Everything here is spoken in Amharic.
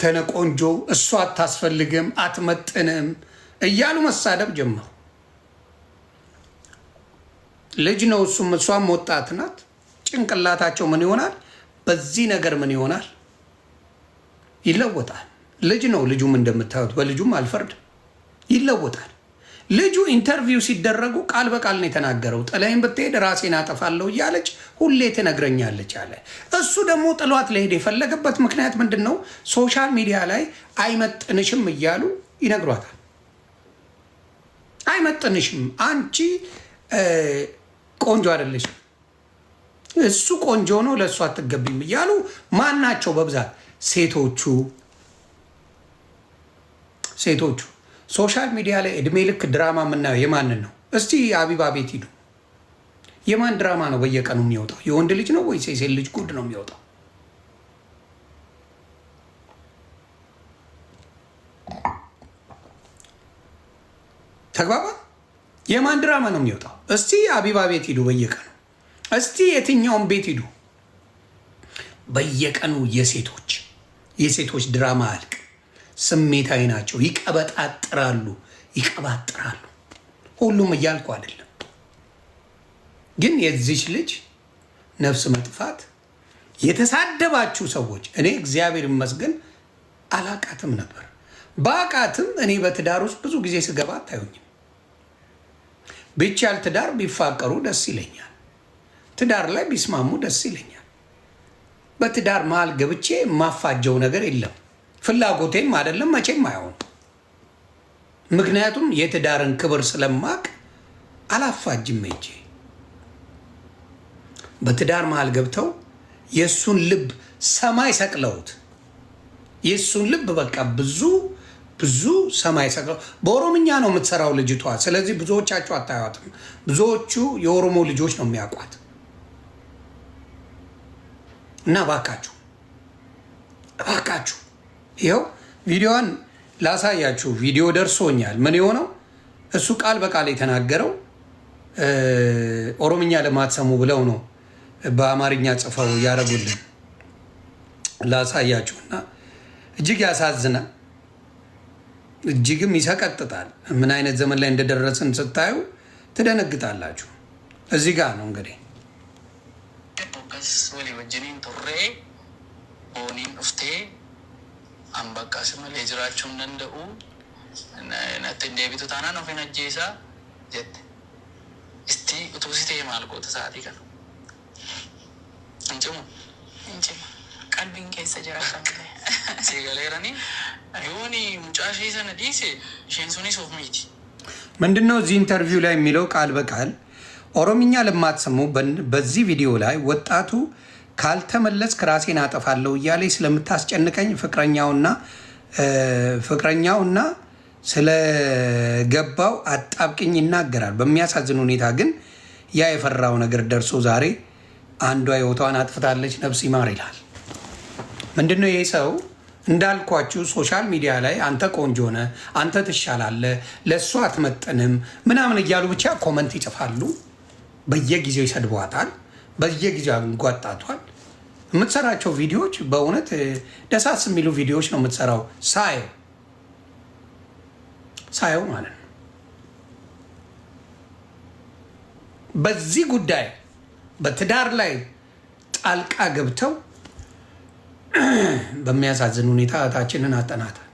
አንተነ ቆንጆ እሷ አታስፈልግም አትመጥንም እያሉ መሳደብ ጀመሩ። ልጅ ነው እሱም እሷም ወጣት ናት። ጭንቅላታቸው ምን ይሆናል? በዚህ ነገር ምን ይሆናል? ይለወጣል። ልጅ ነው። ልጁም እንደምታዩት በልጁም አልፈርድ ይለወጣል። ልጁ ኢንተርቪው ሲደረጉ ቃል በቃል ነው የተናገረው። ጥላይን ብትሄድ ራሴን አጠፋለሁ እያለች ሁሌ ትነግረኛለች አለ። እሱ ደግሞ ጥሏት ለሄድ የፈለገበት ምክንያት ምንድን ነው? ሶሻል ሚዲያ ላይ አይመጥንሽም እያሉ ይነግሯታል። አይመጥንሽም፣ አንቺ ቆንጆ አይደለሽም፣ እሱ ቆንጆ ነው ለእሱ አትገቢም እያሉ ማናቸው? በብዛት ሴቶቹ ሶሻል ሚዲያ ላይ እድሜ ልክ ድራማ የምናየው የማንን ነው? እስቲ አቢባ ቤት ሂዱ። የማን ድራማ ነው በየቀኑ የሚወጣው? የወንድ ልጅ ነው ወይስ የሴት ልጅ ጉድ ነው የሚወጣው? ተግባባ። የማን ድራማ ነው የሚወጣው? እስቲ አቢባ ቤት ሂዱ በየቀኑ። እስቲ የትኛውን ቤት ሂዱ በየቀኑ የሴቶች ድራማ አልቅ። ስሜታዊ ናቸው፣ ይቀባጥራሉ። ሁሉም እያልኩ አይደለም፣ ግን የዚች ልጅ ነፍስ መጥፋት የተሳደባችሁ ሰዎች እኔ እግዚአብሔር ይመስገን አላቃትም ነበር። በአቃትም እኔ በትዳር ውስጥ ብዙ ጊዜ ስገባ አታዩኝም። ቢቻል ትዳር ቢፋቀሩ ደስ ይለኛል። ትዳር ላይ ቢስማሙ ደስ ይለኛል። በትዳር መሀል ገብቼ የማፋጀው ነገር የለም። ፍላጎቴም አይደለም፣ መቼም አይሆን። ምክንያቱም የትዳርን ክብር ስለማቅ አላፋጅም። እጄ በትዳር መሀል ገብተው የእሱን ልብ ሰማይ ሰቅለውት የእሱን ልብ በቃ ብዙ ሰማይ ሰቅለው። በኦሮምኛ ነው የምትሰራው ልጅቷ። ስለዚህ ብዙዎቻችሁ አታዩትም። ብዙዎቹ የኦሮሞ ልጆች ነው የሚያውቋት። እና እባካችሁ ይኸው ቪዲዮዋን ላሳያችሁ። ቪዲዮ ደርሶኛል። ምን የሆነው እሱ ቃል በቃል የተናገረው ኦሮምኛ ለማትሰሙ ብለው ነው በአማርኛ ጽፈው ያደረጉልን። ላሳያችሁና እጅግ ያሳዝናል፣ እጅግም ይሰቀጥጣል። ምን አይነት ዘመን ላይ እንደደረስን ስታዩ ትደነግጣላችሁ። እዚህ ጋር ነው እንግዲህ አንበቃስ መሌ ጅራችሁ እንደው ነጥ እንደቢቱ ታና ነው ፈነጄሳ ጀት እስቲ ኡቱሲቴ ማልቆ ተሳቲ ከ እንጭሙ ቀልቢን ከሰ ጀራሳን ሲገሌራኒ ዮኒ ሙጫሺ ሰነዲሴ ሸንሱኒ ሶፍሚቲ ምንድነው እዚህ ኢንተርቪው ላይ የሚለው ቃል በቃል ኦሮምኛ ለማትሰሙ በዚህ ቪዲዮ ላይ ወጣቱ ካልተመለስክ ራሴን አጠፋለሁ እያለኝ ስለምታስጨንቀኝ ፍቅረኛውና ስለገባው አጣብቅኝ ይናገራል። በሚያሳዝን ሁኔታ ግን ያ የፈራው ነገር ደርሶ ዛሬ አንዷ ህይወቷን አጥፍታለች። ነፍስ ይማር ይላል። ምንድነው ይሄ ሰው? እንዳልኳችሁ ሶሻል ሚዲያ ላይ አንተ ቆንጆ ነህ፣ አንተ ትሻላለህ፣ ለእሷ አትመጥንም ምናምን እያሉ ብቻ ኮመንት ይጽፋሉ። በየጊዜው ይሰድቧታል፣ በየጊዜው አንጓጣቷል። የምትሰራቸው ቪዲዮዎች በእውነት ደሳስ የሚሉ ቪዲዮዎች ነው የምትሰራው። ሳየው ማለት ነው። በዚህ ጉዳይ በትዳር ላይ ጣልቃ ገብተው በሚያሳዝን ሁኔታ እህታችንን አጠናታል።